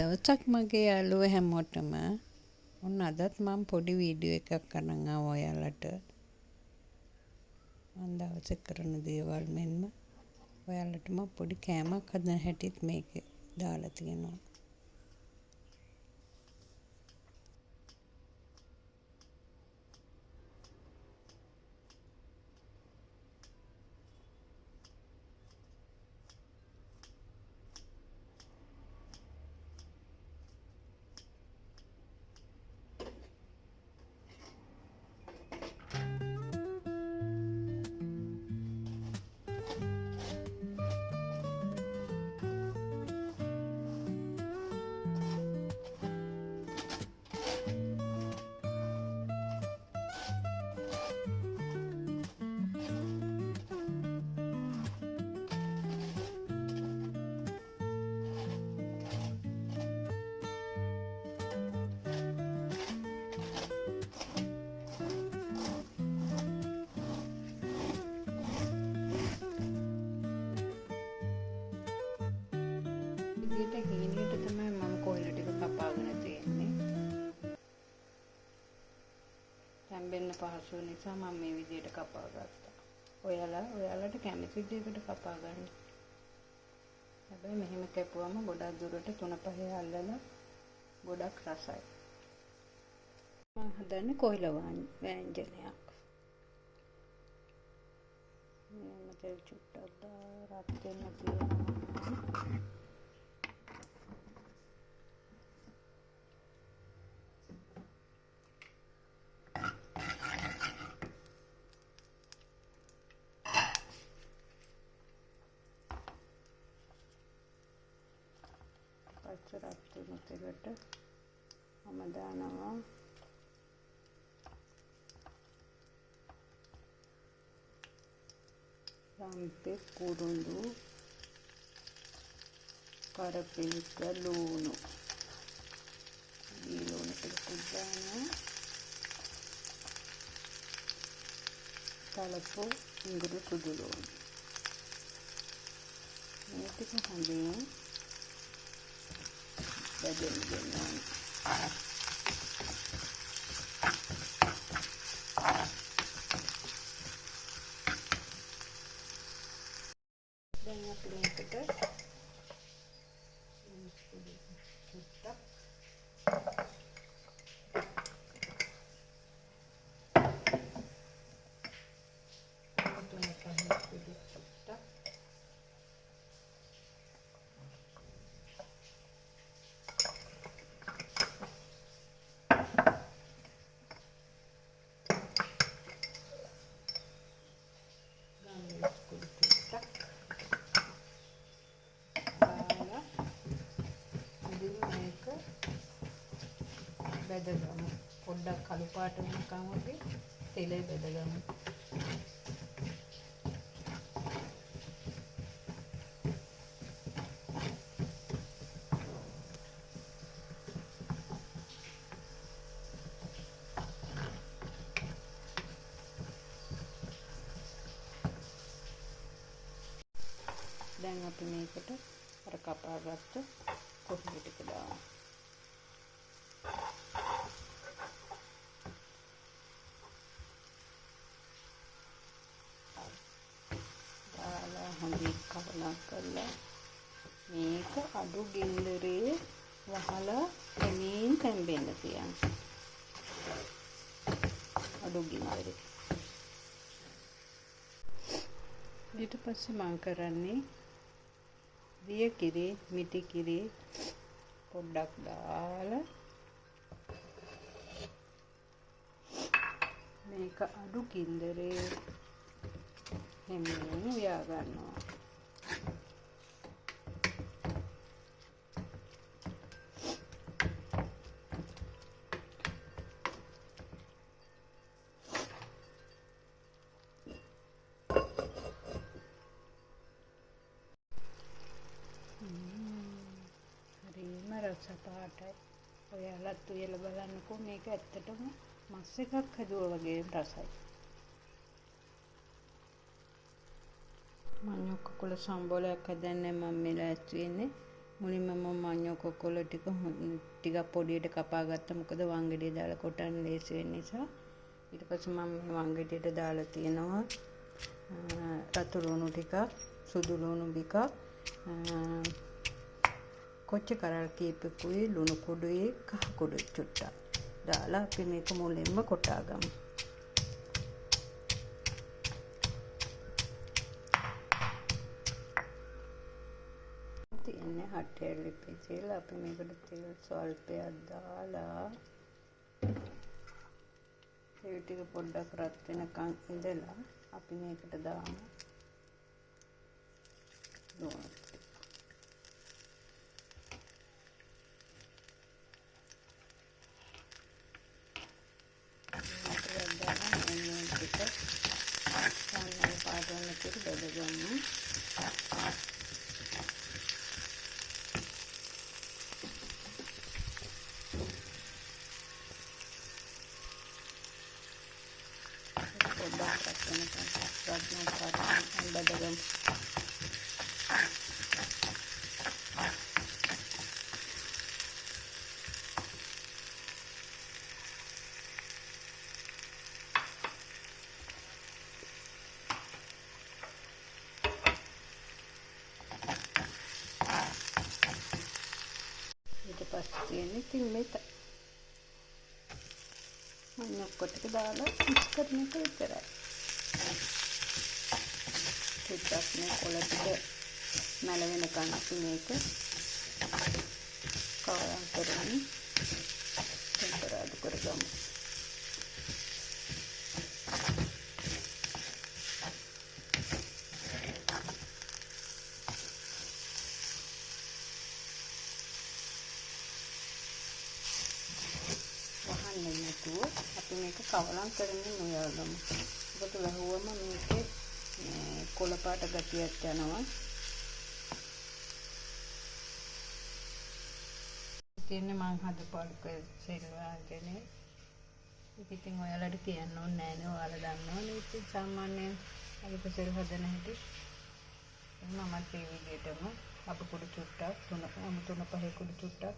දවසක් මගේ යාළුවෝ හැමෝටම ඔන්න අදත් මම පොඩි වීඩියෝ එකක් අරන් ආවා ඔයාලට. මම දවසේ කරන දේවල් මෙන්ම ඔයාලට මම පොඩි කෑමක් හදන හැටිත් මේකේ දාලා තියෙනවා. විදියට හීනියට තමයි මම කොයිල ටික කපාගෙන තියෙන්නේ. තැම්බෙන්න පහසු නිසා මම මේ විදියට කපා ගත්තා. ඔයාලට කැමති විදිහකට කපා ගන්න. හැබැයි මෙහෙම කැපුවම ගොඩක් දුරට 3-5 අල්ලලා ගොඩක් රසයි. මම හදන්නේ කොයිල වෑංජනයක්. මෙන්න තෙල් චුට්ටක් දාලා රත් වෙන්න තියෙනවා. පච්චරත් තුන තෙලට මම දානවා රම්පේ කුරුඳු කරපිංච ලුණු ඊළඟ ටිකක් දානවා කලපු ඉඟුරු සුදු ලුණු මේ ටික හොඳින් බෙදෙන්න දෙනවා. දැන් අපි මේකට චුට්ටක් බෙදගමු. පොඩ්ඩක් කළු පාට වෙනකම් අපි තෙලේ බෙදගමු. දැන් අපි මේකට අර කපාගත්ත කොහොඹ ටික දාමු. හොඳින් කවලා කරලා මේක අඩු ගින්දරේ වහලා එමින් තැම්බෙන්න තියන්න. අඩු ගින්දරේ. ඊට පස්සේ මම කරන්නේ දිය කිරි, මිටි කිරි පොඩ්ඩක් දාලා මේක අඩු ගින්දරේ එමින් උයා ගන්නවා. හරිම රස පාටයි. ඔයාලත් උයලා බලන්නකෝ මේක ඇත්තටම මස් එකක් හදුවා වගේ රසයි. මම කොකුල සම්බෝලයක් හදන්නේ මම මේ ලෑස්ති වෙන්නේ. මුලින්ම මම මඤ්ඤෝ කොක්කොල ටිකක් පොඩියට කපා ගත්තා. මොකද වංගෙඩිය දාලා කොටන්න ලේසි වෙන නිසා. ඊට පස්සේ මම මේ වංගෙඩියට දාලා තියෙනවා රතු ලුණු ටිකක්, සුදු ලුණු ටිකක්, කොච්ච කරල් කීපකුයි, ලුණු කුඩුයි, කහ කුඩුයි චුට්ටක් දාලා අපි මේක මුලින්ම කොටා ගමු. තියන්නේ හට්ටිය පිසිලා අපි මේකට තෙල් ස්වල්පයක් දාලා ඒ ටික පොඩ්ඩක් රත් වෙනකන් ඉඳලා අපි මේකට දාමු ලුණු ටික. Ini tinggal මඤ්ඤොක්කො ටික දාලා මික්ස් කරන එක විතරයි. ටිකක් මේ කොළ ටික මැල වෙනකන් අපි මේක කවරම් කරගෙන ටෙම්පරාදු කරගමු. අපි මේක කවලම් කරන්නේ නොයාගමු. ඔබට වැහුවම මේකේ කොළ පාට ගතියක් යනවා. ඉතින් මම හදපල්ක සෙල්වාගෙන ඉතින් ඔයාලට කියන්න ඕනේ නෑනේ. ඔයාලා දන්නවනේ ඉතින් සාමාන්‍යයෙන් අලුත සෙල් හදන හැටි. මම මේ විදිහටම අප කුඩු චුට්ටක් තුන පහේ කුඩු චුට්ටක්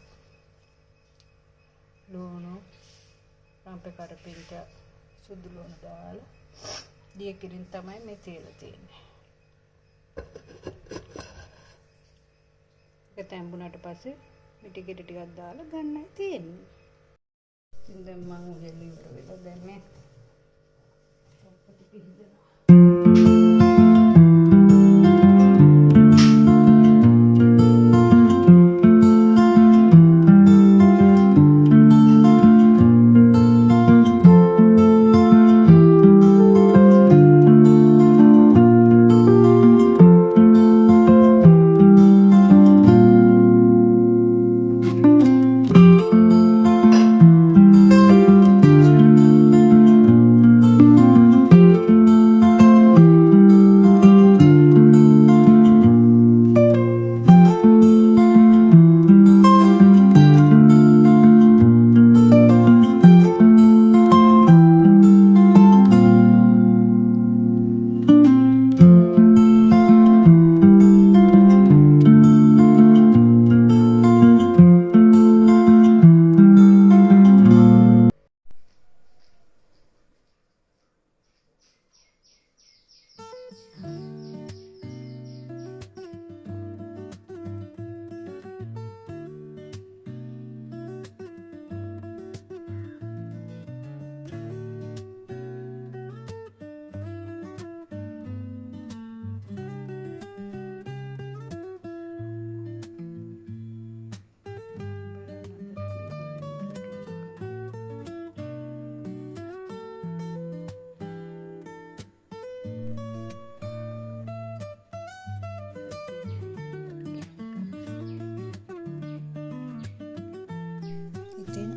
ලුණු රම්පේ කරපින්ට සුදු ලුණු දාලා දිය කිරින් තමයි මේ තේල තියෙන්නේ. ඒක තැඹුණාට පස්සේ මිටි ගෙඩි ටිකක් දාලා ගන්නයි තියෙන්නේ. ඉතින් දැන් මම උයලා ඉවර වෙලා දැන් මේ පොප්පටි පිහිදනවා.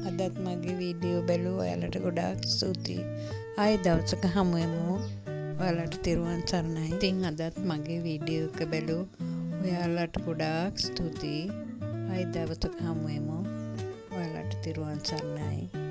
අදත් මගේ වීඩියෝ බැලුව ඔයාලට ගොඩාක් ස්තුතියි. ආයෙ දවසක හමු වෙමු. ඔයාලට තෙරුවන් සරණයි. ඉතින් අදත් මගේ වීඩියෝ එක බැලුව ඔයාලට ගොඩාක් ස්තුතියි. ආයෙ දවසක හමු වෙමු. ඔයාලට තෙරුවන් සරණයි.